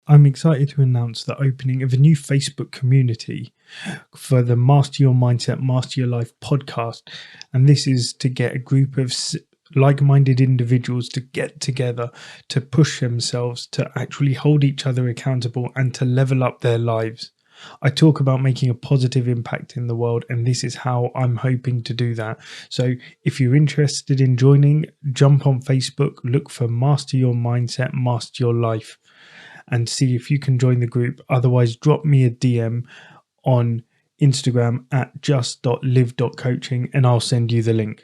I'm excited to announce the opening of a new Facebook community for the Master Your Mindset, Master Your Life podcast. And this is to get a group of like minded individuals to get together, to push themselves, to actually hold each other accountable, and to level up their lives. I talk about making a positive impact in the world, and this is how I'm hoping to do that. So if you're interested in joining, jump on Facebook, look for Master Your Mindset, Master Your Life, and see if you can join the group. Otherwise, drop me a DM on Instagram at just.live.coaching and I'll send you the link.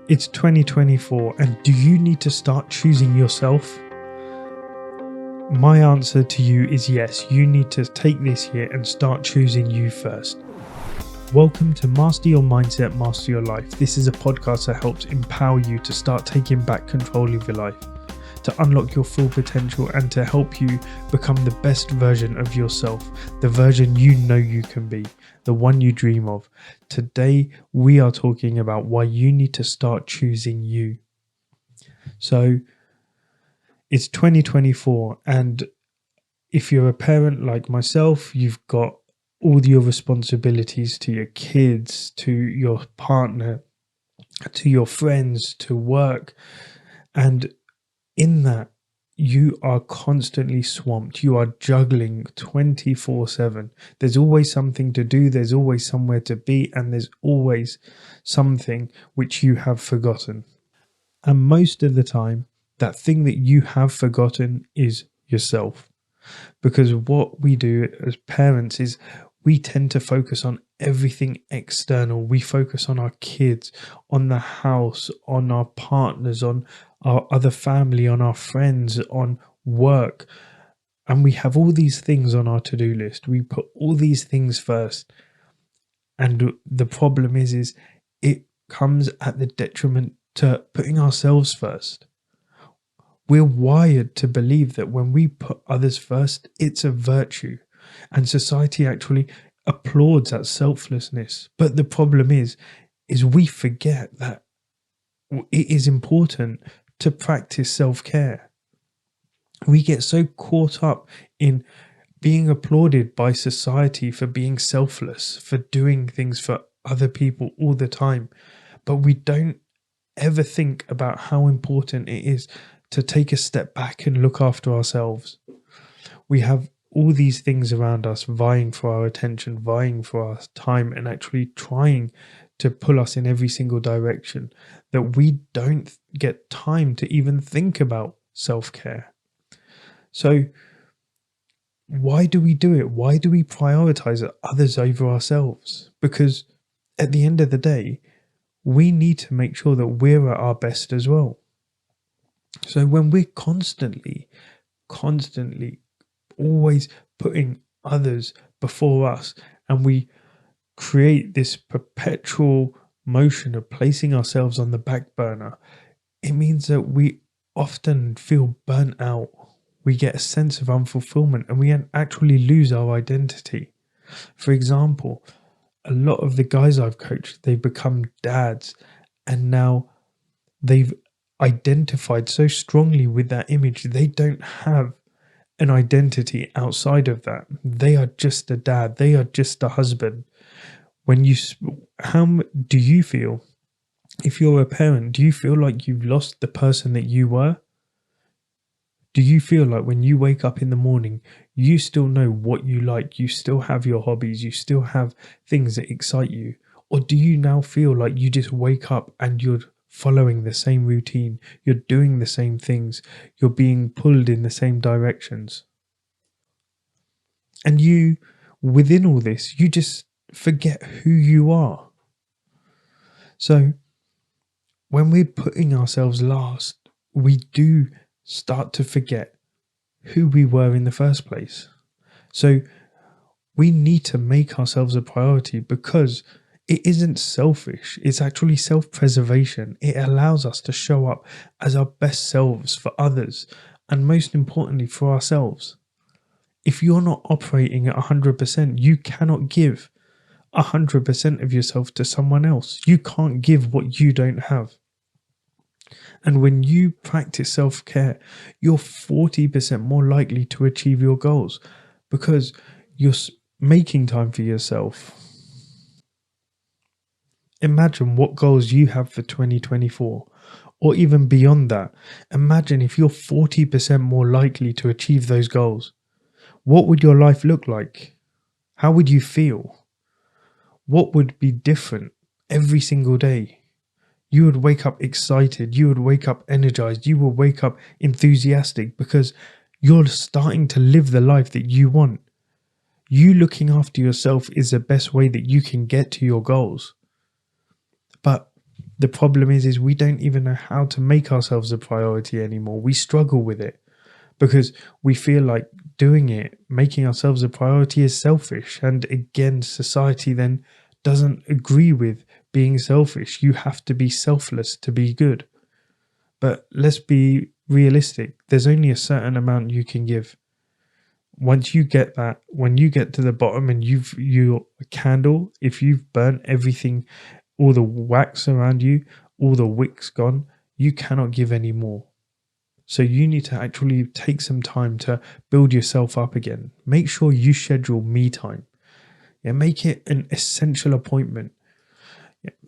It's 2024, and do you need to start choosing yourself? My answer to you is yes, you need to take this year and start choosing you first. Welcome to Master Your Mindset, Master Your Life. This is a podcast that helps empower you to start taking back control of your life, to unlock your full potential, and to help you become the best version of yourself, the version you know you can be, the one you dream of. Today, we are talking about why you need to start choosing you. So, it's 2024, and if you're a parent like myself, you've got all your responsibilities to your kids, to your partner, to your friends, to work. And in that, you are constantly swamped. You are juggling 24/7. There's always something to do. There's always somewhere to be. And there's always something which you have forgotten. And most of the time, that thing that you have forgotten is yourself. Because what we do as parents is we tend to focus on everything external. We focus on our kids, on the house, on our partners, on our other family, on our friends, on work. And we have all these things on our to-do list. We put all these things first. And the problem is it comes at the detriment to putting ourselves first. We're wired to believe that when we put others first, it's a virtue, and society actually applauds that selflessness. But the problem is we forget that it is important to practice self-care. We get so caught up in being applauded by society for being selfless, for doing things for other people all the time, but we don't ever think about how important it is to take a step back and look after ourselves. We have all these things around us vying for our attention, vying for our time, and actually trying to pull us in every single direction, that we don't get time to even think about self-care. So why do we do it? Why do we prioritize others over ourselves? Because at the end of the day, we need to make sure that we're at our best as well. So when we're constantly always putting others before us, and we create this perpetual motion of placing ourselves on the back burner, it means that we often feel burnt out. We get a sense of unfulfillment, and we actually lose our identity. For example, a lot of the guys I've coached, they've become dads, and now they've identified so strongly with that image. They don't have an identity outside of that. They are just a dad. They are just a husband. How do you feel if you're a parent? Do you feel like you've lost the person that you were? Do you feel like when you wake up in the morning, you still know what you like, you still have your hobbies, you still have things that excite you? Or do you now feel like you just wake up and you're following the same routine, you're doing the same things, you're being pulled in the same directions? And you, within all this, you just forget who you are. So when we're putting ourselves last, we do start to forget who we were in the first place. So we need to make ourselves a priority, because it isn't selfish. It's actually self-preservation. It allows us to show up as our best selves for others, and most importantly for ourselves. If you're not operating at 100%, you cannot give 100% of yourself to someone else. You can't give what you don't have. And when you practice self-care, you're 40% more likely to achieve your goals because you're making time for yourself. Imagine what goals you have for 2024 or even beyond that. Imagine if you're 40% more likely to achieve those goals. What would your life look like? How would you feel? What would be different every single day? You would wake up excited. You would wake up energized. You will wake up enthusiastic because you're starting to live the life that you want. You looking after yourself is the best way that you can get to your goals. But the problem is we don't even know how to make ourselves a priority anymore. We struggle with it because we feel like doing it, making ourselves a priority is selfish. And again, society then doesn't agree with being selfish. You have to be selfless to be good. But let's be realistic. There's only a certain amount you can give. Once you get that, when you get to the bottom and your candle, if you've burnt everything, all the wax around you, all the wicks gone, you cannot give any more. So you need to actually take some time to build yourself up again. Make sure you schedule me time. Yeah, make it an essential appointment.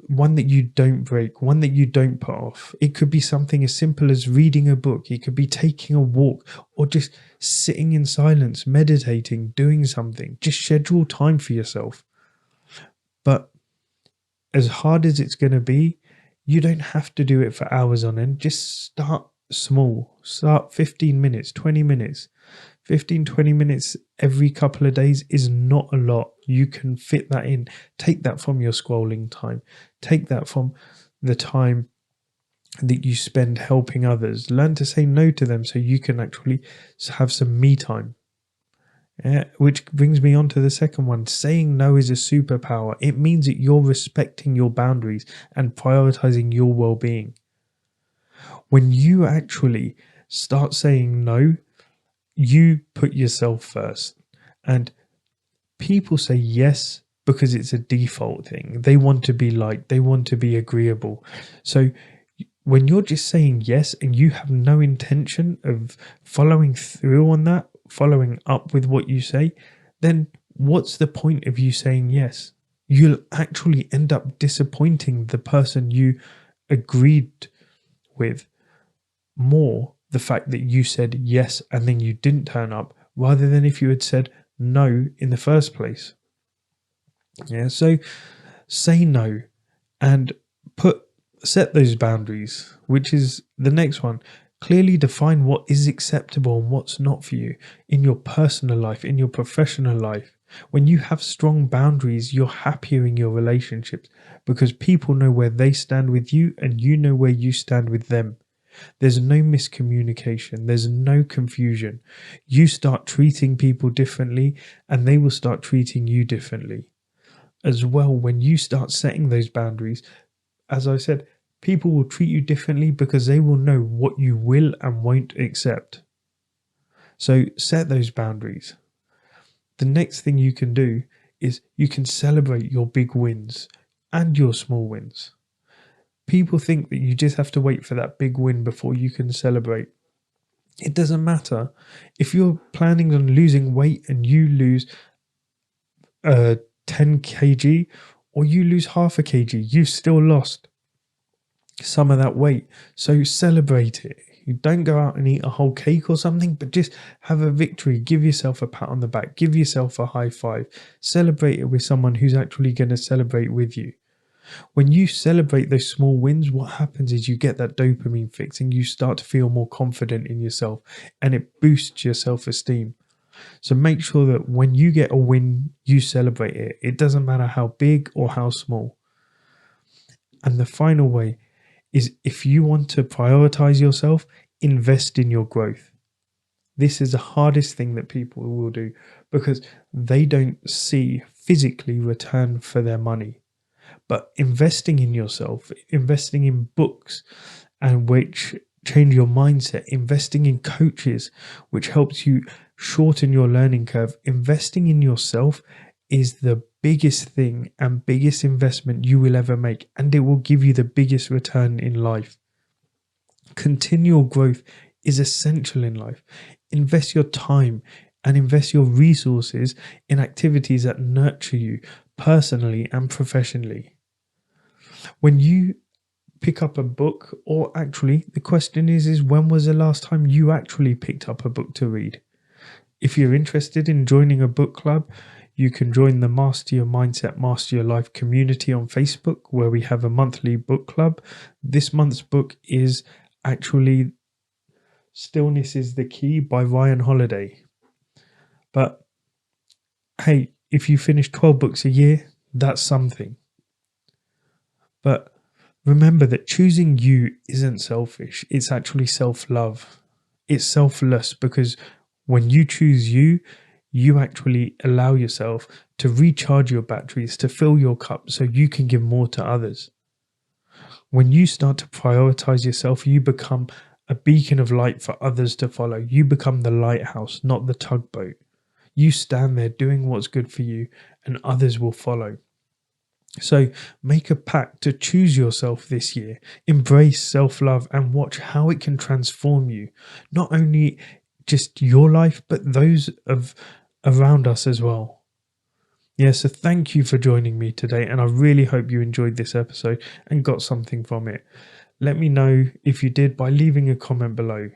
One that you don't break, one that you don't put off. It could be something as simple as reading a book. It could be taking a walk or just sitting in silence, meditating, doing something. Just schedule time for yourself. But as hard as it's going to be, you don't have to do it for hours on end. Just start small. Start 15 minutes, 20 minutes. 15, 20 minutes every couple of days is not a lot. You can fit that in. Take that from your scrolling time. Take that from the time that you spend helping others. Learn to say no to them so you can actually have some me time. Which brings me on to the second one. Saying no is a superpower. It means that you're respecting your boundaries and prioritizing your well-being. When you actually start saying no, you put yourself first. And people say yes because it's a default thing. They want to be liked. They want to be agreeable. So when you're just saying yes and you have no intention of following through on that, following up with what you say, then what's the point of you saying yes? You'll actually end up disappointing the person you agreed with more the fact that you said yes and then you didn't turn up rather than if you had said no in the first place. Yeah, so say no and set those boundaries, which is the next one. Clearly define what is acceptable and what's not for you in your personal life, in your professional life. When you have strong boundaries, you're happier in your relationships because people know where they stand with you and you know where you stand with them. There's no miscommunication. There's no confusion. You start treating people differently and they will start treating you differently. As well, when you start setting those boundaries, as I said, people will treat you differently because they will know what you will and won't accept. So set those boundaries. The next thing you can do is you can celebrate your big wins and your small wins. People think that you just have to wait for that big win before you can celebrate. It doesn't matter. If you're planning on losing weight and you lose 10 kg or you lose half a kg, you've still lost some of that weight. So celebrate it. You don't go out and eat a whole cake or something, but just have a victory. Give yourself a pat on the back. Give yourself a high five. Celebrate it with someone who's actually going to celebrate with you. When you celebrate those small wins, what happens is you get that dopamine fix and you start to feel more confident in yourself and it boosts your self-esteem. So make sure that when you get a win, you celebrate it. It doesn't matter how big or how small. And the final way is if you want to prioritize yourself, invest in your growth. This is the hardest thing that people will do because they don't see physically return for their money. But investing in yourself, investing in books and which change your mindset, investing in coaches, which helps you shorten your learning curve, investing in yourself is the biggest thing and biggest investment you will ever make, and it will give you the biggest return in life. Continual growth is essential in life. Invest your time and invest your resources in activities that nurture you personally and professionally. When you pick up a book, or actually the question is when was the last time you actually picked up a book to read? If you're interested in joining a book club, you can join the Master Your Mindset, Master Your Life community on Facebook, where we have a monthly book club. This month's book is actually Stillness is the Key by Ryan Holiday. But hey, if you finish 12 books a year, that's something. But remember that choosing you isn't selfish. It's actually self-love. It's selfless, because when you choose you, you actually allow yourself to recharge your batteries, to fill your cup so you can give more to others. When you start to prioritize yourself, you become a beacon of light for others to follow. You become the lighthouse, not the tugboat. You stand there doing what's good for you, and others will follow. So make a pact to choose yourself this year. Embrace self-love and watch how it can transform you. Not only just your life, but those of around us as well. Yeah, so thank you for joining me today, and I really hope you enjoyed this episode and got something from it. Let me know if you did by leaving a comment below.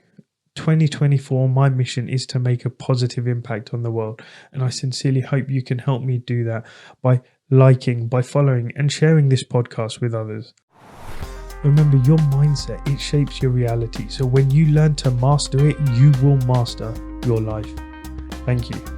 2024, my mission is to make a positive impact on the world, and I sincerely hope you can help me do that by liking, by following and sharing this podcast with others. Remember, your mindset, it shapes your reality. So when you learn to master it, you will master your life. Thank you.